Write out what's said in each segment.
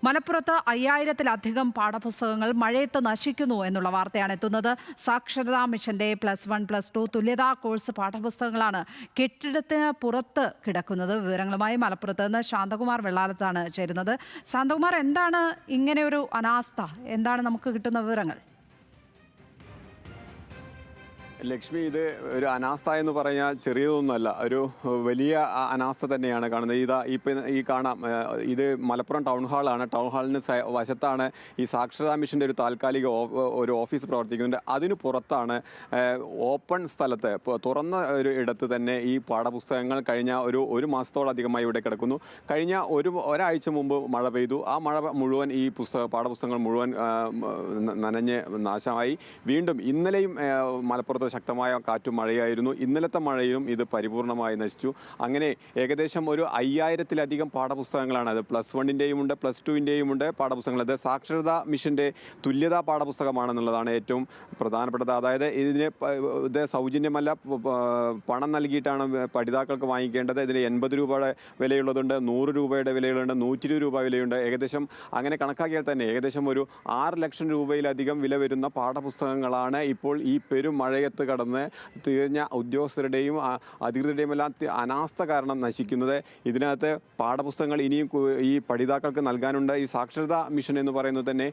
മലപ്പുറത്ത് 5000-ത്തിലധികം പാഠപുസ്തകങ്ങൾ മഴയത്ത് നശിക്കുന്നു എന്നുള്ള വാർത്തയാണ് എത്തുന്നത്. സാക്ഷരതാ മിഷന്റെ +1, +2 തുല്യതാ കോഴ്സ് പാഠപുസ്തകങ്ങളാണ് കെട്ടിടത്തിന് പുറത്ത് കിടക്കുന്നത്. വിവരങ്ങളുമായി മലപ്പുറത്ത് നിന്ന് ശാന്തകുമാർ വെള്ളാലത്താണ് ചേരുന്നത്. ശാന്തകുമാർ, എന്താണ് ഇങ്ങനെ ഒരു അനാസ്ഥ? എന്താണ് നമുക്ക് കിട്ടുന്ന വിവരങ്ങൾ? ലക്ഷ്മി, ഇത് ഒരു അനാസ്ഥ എന്ന് പറഞ്ഞാൽ ചെറിയതൊന്നുമല്ല, ഒരു വലിയ അനാസ്ഥ തന്നെയാണ് കാണുന്നത്. ഇപ്പം ഈ കാണാം, ഇത് മലപ്പുറം ടൗൺ ഹാളാണ്. ടൗൺ ഹാളിന് വശത്താണ് ഈ സാക്ഷരതാ മിഷൻ്റെ ഒരു താൽക്കാലിക ഒരു ഓഫീസ് പ്രവർത്തിക്കുന്നുണ്ട്. അതിന് പുറത്താണ് ഓപ്പൺ സ്ഥലത്ത് തുറന്ന ഒരു ഇടത്ത് തന്നെ ഈ പാഠപുസ്തകങ്ങൾ കഴിഞ്ഞ ഒരു മാസത്തോളധികമായി ഇവിടെ കിടക്കുന്നു. കഴിഞ്ഞ ഒരാഴ്ച മുമ്പ് മഴ പെയ്തു. ആ മഴ മുഴുവൻ ഈ പാഠപുസ്തകങ്ങൾ മുഴുവൻ നനഞ്ഞ് നാശമായി. വീണ്ടും ഇന്നലെയും മലപ്പുറത്ത് ശക്തമായ കാറ്റും മഴയായിരുന്നു. ഇന്നലത്തെ മഴയിലും ഇത് പരിപൂർണമായി നശിച്ചു. അങ്ങനെ ഏകദേശം ഒരു 5000-ത്തിലധികം പാഠപുസ്തകങ്ങളാണ്. അത് +1-ൻ്റെയും ഉണ്ട്, +2-ൻ്റെയും ഉണ്ട് പാഠപുസ്തകങ്ങൾ. അത് സാക്ഷരതാ മിഷന്റെ തുല്യതാ പാഠപുസ്തകമാണെന്നുള്ളതാണ് ഏറ്റവും പ്രധാനപ്പെട്ടത്. അതായത് ഇത് സൗജന്യമല്ല, പണം നൽകിയിട്ടാണ് പഠിതാക്കൾക്ക് വാങ്ങിക്കേണ്ടത്. ഇതിന് 80 രൂപയുടെ വിലയുള്ളതുണ്ട്, 100 രൂപയുടെ വിലയുണ്ട്, 120 രൂപ വിലയുണ്ട്. ഏകദേശം അങ്ങനെ കണക്കാക്കിയാൽ തന്നെ ഏകദേശം ഒരു 6 ലക്ഷം രൂപയിലധികം വില വരുന്ന പാഠപുസ്തകങ്ങളാണ് ഇപ്പോൾ ഈ പെരുമഴയത്ത് കടന്ന് തികഞ്ഞ ഉദ്യോഗസ്ഥരുടെയും അധികൃതരുടെയും എല്ലാം അനാസ്ഥ കാരണം നശിക്കുന്നത്. ഇതിനകത്ത് പാഠപുസ്തകങ്ങൾ ഇനിയും ഈ പഠിതാക്കൾക്ക് നൽകാനുണ്ട്. ഈ സാക്ഷരതാ മിഷൻ എന്ന് പറയുന്നത് തന്നെ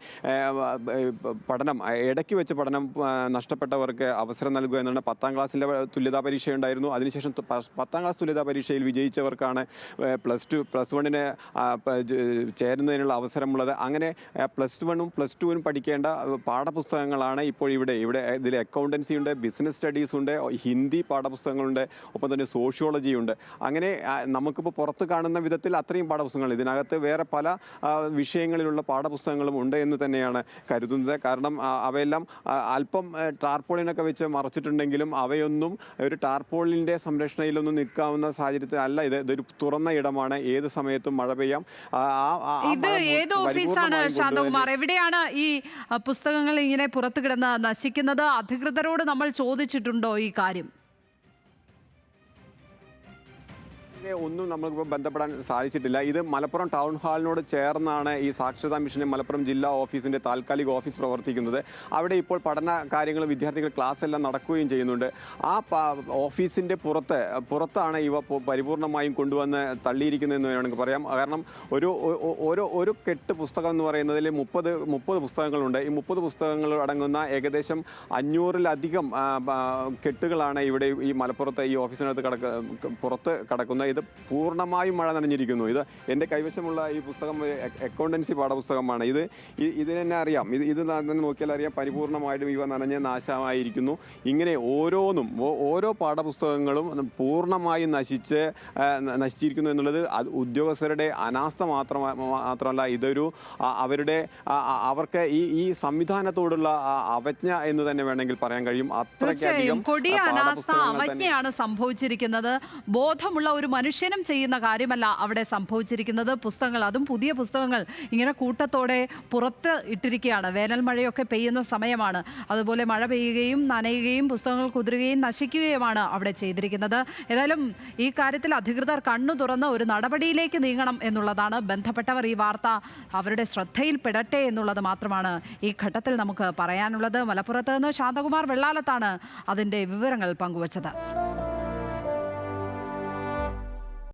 പഠനം, ഇടയ്ക്ക് വെച്ച് പഠനം നഷ്ടപ്പെട്ടവർക്ക് അവസരം നൽകുക എന്നാണ്. 10ാം ക്ലാസ്സിൻ്റെ തുല്യതാ പരീക്ഷയുണ്ടായിരുന്നു. അതിനുശേഷം 10ാം ക്ലാസ് തുല്യതാ പരീക്ഷയിൽ വിജയിച്ചവർക്കാണ് +1-ന് ചേരുന്നതിനുള്ള അവസരമുള്ളത്. അങ്ങനെ +1-ഉം +2-നും പഠിക്കേണ്ട പാഠപുസ്തകങ്ങളാണ് ഇപ്പോൾ ഇവിടെ ഇതിൽ അക്കൗണ്ടൻസി ഉണ്ട്, ബിസിനസ് സ്റ്റഡീസ് ഉണ്ട്, ഹിന്ദി പാഠപുസ്തകങ്ങളുണ്ട്, ഒപ്പം തന്നെ സോഷ്യോളജി ഉണ്ട്. അങ്ങനെ നമുക്കിപ്പോൾ പുറത്ത് കാണുന്ന വിധത്തിൽ അത്രയും പാഠപുസ്തകങ്ങൾ, ഇതിനകത്ത് വേറെ പല വിഷയങ്ങളിലുള്ള പാഠപുസ്തകങ്ങളും ഉണ്ട് എന്ന് തന്നെയാണ് കരുതുന്നത്. കാരണം അവയെല്ലാം അല്പം ടാർപോളിനൊക്കെ വെച്ച് മറച്ചിട്ടുണ്ടെങ്കിലും അവയൊന്നും ഒരു ടാർപോളിൻ്റെ സംരക്ഷണയിലൊന്നും നിൽക്കാവുന്ന സാഹചര്യത്തിൽ അല്ല. ഇതൊരു തുറന്ന ഇടമാണ്, ഏത് സമയത്തും മഴ പെയ്യാം. ഇത് ഏത് ഓഫീസാണ് ശാന്തകുമാർ? എവിടെയാണ് ഈ പുസ്തകങ്ങൾ ഇങ്ങനെ പുറത്തു കിടന്ന് നശിക്കുന്നത്? അധികൃതരോട് നമ്മൾ ചോദിച്ചിട്ടുണ്ടോ ഈ കാര്യം? ഒന്നും നമ്മൾക്കിപ്പോൾ ബന്ധപ്പെടാൻ സാധിച്ചിട്ടില്ല. ഇത് മലപ്പുറം ടൗൺ ഹാളിനോട് ചേർന്നാണ് ഈ സാക്ഷരതാ മിഷന്റെ മലപ്പുറം ജില്ലാ ഓഫീസിന്റെ താൽക്കാലിക ഓഫീസ് പ്രവർത്തിക്കുന്നത്. അവിടെ ഇപ്പോൾ പഠന കാര്യങ്ങളും വിദ്യാർത്ഥികൾ ക്ലാസ് എല്ലാം നടക്കുകയും ചെയ്യുന്നുണ്ട്. ആ ഓഫീസിന്റെ പുറത്താണ് ഇവ പരിപൂർണമായും കൊണ്ടുവന്ന് തള്ളിയിരിക്കുന്നതെന്ന് വേണമെങ്കിൽ പറയാം. കാരണം ഒരു കെട്ട് പുസ്തകം എന്ന് പറയുന്നതിൽ 30 പുസ്തകങ്ങളുണ്ട്. ഈ 30 പുസ്തകങ്ങൾ അടങ്ങുന്ന ഏകദേശം 500-ലധികം കെട്ടുകളാണ് ഇവിടെ ഈ മലപ്പുറത്തെ ഈ ഓഫീസിനകത്ത് പുറത്ത് കിടക്കുന്ന. ഇത് പൂർണ്ണമായും മഴ നനഞ്ഞിരിക്കുന്നു. ഇത് എൻ്റെ കൈവശമുള്ള ഈ പുസ്തകം അക്കൗണ്ടൻസി പാഠപുസ്തകമാണ്. ഇത് തന്നെ അറിയാം, ഇത് തന്നെ നോക്കിയാൽ അറിയാം, പരിപൂർണമായിട്ടും ഇവ നനഞ്ഞ് നാശമായിരിക്കുന്നു. ഇങ്ങനെ ഓരോ പാഠപുസ്തകങ്ങളും പൂർണ്ണമായും നശിച്ചിരിക്കുന്നു എന്നുള്ളത് ഉദ്യോഗസ്ഥരുടെ അനാസ്ഥ മാത്രമല്ല, ഇതൊരു അവർക്ക് ഈ സംവിധാനത്തോടുള്ള അവജ്ഞ എന്ന് തന്നെ വേണമെങ്കിൽ പറയാൻ കഴിയും. അത്രയ്ക്കധികം കൊടിയ അനാസ്ഥ, അവജ്ഞയാണ് സംഭവിച്ചിരിക്കുന്നത്. ബോധമുള്ള ഒരു മനുഷ്യനും ചെയ്യുന്ന കാര്യമല്ല അവിടെ സംഭവിച്ചിരിക്കുന്നത്. പുസ്തകങ്ങൾ, അതും പുതിയ പുസ്തകങ്ങൾ ഇങ്ങനെ കൂട്ടത്തോടെ പുറത്ത് ഇട്ടിരിക്കുകയാണ്. വേനൽ മഴയൊക്കെ പെയ്യുന്ന സമയമാണ്. അതുപോലെ മഴ പെയ്യുകയും നനയുകയും പുസ്തകങ്ങൾ കുതിരുകയും നശിക്കുകയുമാണ് അവിടെ ചെയ്തിരിക്കുന്നത്. ഏതായാലും ഈ കാര്യത്തിൽ അധികൃതർ കണ്ണു തുറന്ന് ഒരു നടപടിയിലേക്ക് നീങ്ങണം എന്നുള്ളതാണ്. ബന്ധപ്പെട്ടവർ ഈ വാർത്ത അവരുടെ ശ്രദ്ധയിൽപ്പെടട്ടെ എന്നുള്ളത് മാത്രമാണ് ഈ ഘട്ടത്തിൽ നമുക്ക് പറയാനുള്ളത്. മലപ്പുറത്ത് നിന്ന് ശാന്തകുമാർ വെള്ളാലത്താണ് അതിൻ്റെ വിവരങ്ങൾ പങ്കുവച്ചത്.